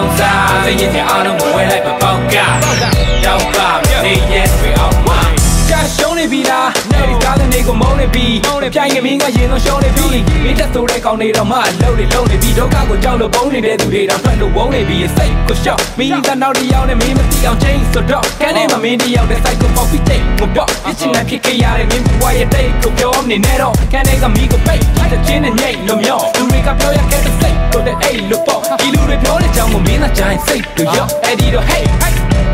ကောင်းစားစိတ်ရည်အားလုံးကိုဝဲလိုက်ပါပေါက်ကတောက်ပါနေရဲ့တွေအောင်မှာကြာရှုံးနေပြီလားအဲ့ဒီကားတဲ့ကိုမုန်းနေပြီပြိုင်ငမင်းကရင်လုံးရှုံးနေပြီမင်းတက်ဆိုတဲ့ကောင်တွေတော့မှအလုပ်တွေလုံးနေပြီဒုက္ခကိုကြောက်လို့ပုံနေတဲ့သူတွေတော့ထွက်လို့ဝုန်းနေပြီစိတ်ကိုရှော့မင်းကနောက်တစ်ယောက်နဲ့မင်းမသိအောင်ချင်းဆိုတော့ကန်းထဲမှာမင်းတစ်ယောက်တဲ့စိတ်ကိုပေါက်ပြီးတိတ်ကိုပေါ့အချင်းနဲ့ဖြစ်ခဲ့ရတဲ့မင်းဘဝရဲ့တိတ်ကိုပြောနေနဲ့တော့ကန်းထဲကမီးကိုပိတ်တဲ့ချင်းနဲ့ညိတ်လို့မျောလူတွေကပြောရခဲ့တဲ့စိတ်ကိုတဲ့အိတ်လို့ပေါ့ဒီလူတွေပြောတဲ့ကြောင့်မင်းသားချိုင်းစိတ်ကိုရောအဲ့ဒီတော့ hey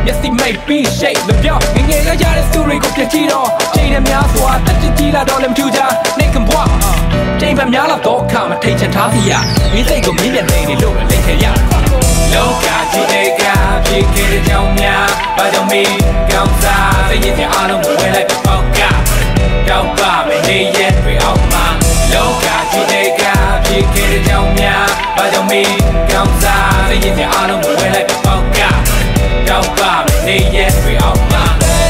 yes it may be shake လို့ပြောငငယ်ကရတဲ့သူတွေကိုပြချီတော့ချိန်နဲ့များစွာတက်ကြည့်လာတော့လည်းမထူကြနေကံဘွားချိန်ပဲများလာတော့ခါမထိတ်ချင်ထားစီရမင်းစိတ်ကိုမင်းပြန်နေလို့လိမ့်ခဲ့ရလောကကြီးတွေကဖြစ်ခဲ့တဲ့ကြောင်များဘာကြောင့်မင်းကောင်းစားစိတ်ရည်အားလုံးကိုဝဲလိုက်ပေါက်ကတောက်ပါမယ်နေရဲ့တွေအောင်မှာလောကကြီးတွေကဖြစ်ခဲ့တဲ့ကြောင်များဘာကြောင့်မင်းကောင်းစားစိတ်ရည်အားလုံးကိုဝဲလိုက်ပေါက်ကတောက်ပါမယ်နေရဲ့တွေအောင်မှာ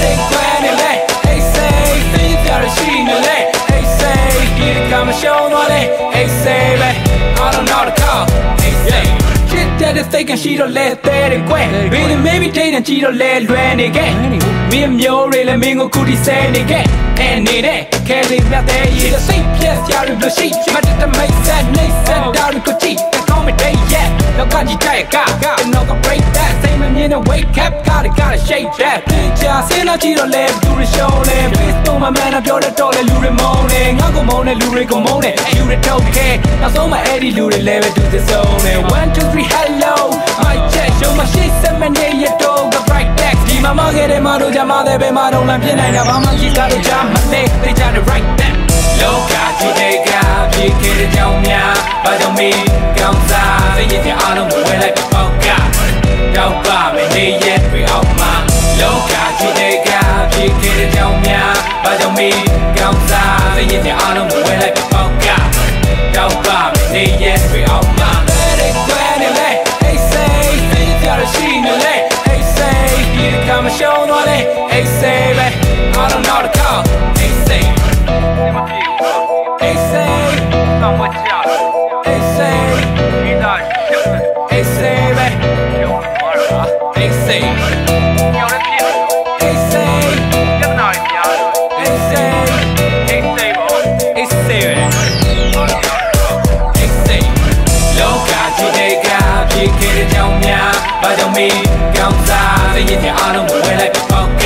တဲ့ခွဲနေလေဟေးစိတ်သိကြရရှိနေလေဟေးစိတ်ဒီကမရှုံးသွားလေဟေးစိတ်ပဲ I don't know the call ဟေးစိတ်တဲ့စိတ်ကရှိတော့လဲတဲ့ကွယ်ဘယ်လို maybe ထိန်ချီတော့လဲလွယ်နေခဲ့မင်းမျိုးတွေလည်းမင်းကိုခုတီဆဲနေခဲ့အဲ့နေတဲ့ခဲလေးမြတ်တဲ့ရေစိတ်ပြက်စရာတွေရှိမတ်တမိတ်ဆက်နေဆက်တာကိုကြည့်ကောင်းမတဲ့ရဲ့လောကကြီးတဲ့ကတော့က break that စိတ်မမြင်တဲ့ wake up gotta shake that ကြာစင်းလာကြည့်တော့လဲသူတွေရှုံးလဲ please don't my man ပြောတဲ့တော့လဲလူတွေမုန်းနေငါ့ကိုမုန်းတဲ့လူတွေကိုမုန်းနေလူတွေတော့ခဲနောက်ဆုံးမှအဲ့ဒီလူတွေလည်းပဲသူသဆုံးနေ1 2 3 hello my check show my shit 7 8 year old the bright black ဒီမှာမခဲ့တဲ့မတို့ကြမှာတဲ့ဘယ်မှာတော့လမ်းပြနိုင်တာဘာမှကြည့်ကြတော့ကြမှာလေthey got the right back လောကကြီးတွေကဖြစ်ခဲ့တဲ့ကြောင်များဘာကြောင့်မင်းကောင်းစားစိတ်ရည်အားလုံးကိုဝဲလိုက်ပေါက်ကတောက်ပါမယ်နေရဲ့တွေအောင်မှာလောကကြီးတွေကဖြစ်ခဲ့တဲ့ကြောင်များဘာကြောင့်မင်းကောင်းစားစိတ်ရည်အားလုံးကိုဝဲလိုက်ပေါက်ကတောက်ပါမယ်နေရဲ့တွေအောင်မှာတဲ့ခွဲနေလေ hey say သိကြရရှိနေလေ hey say ဒီကမရှုံးသွားလေ hey say ပဲ I don't know the call hey say hey say တော့မချာ hey say ဒီသား hey say ပဲ hey say ကျော်ရပြည့် hey say ကျန်တော်များ hey say hey say ဘော hey say ပဲ hey say လောကကြီးတွေကဖြစ်ခဲ့တဲ့ကြောင်များဘာကြောင့်မင်းကောင်းစားစိတ်ရည်အားလုံးကိုဝဲလိုက်ပေါက်က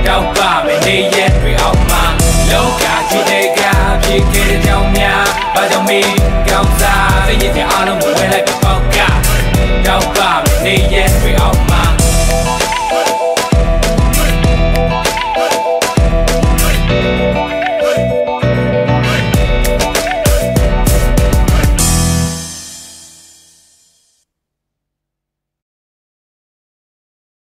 တောက်ပါမယ်နေရဲ့တွေအောင်မှာလောကကြီးတွေကဖြစ်ခဲ့တဲ့ကြောင်များဘာကြောင့်မင်းကောင်းစားစိတ်ရည်အားလုံးကိုဝဲလိုက်ပေါက်ကတောက်ပါ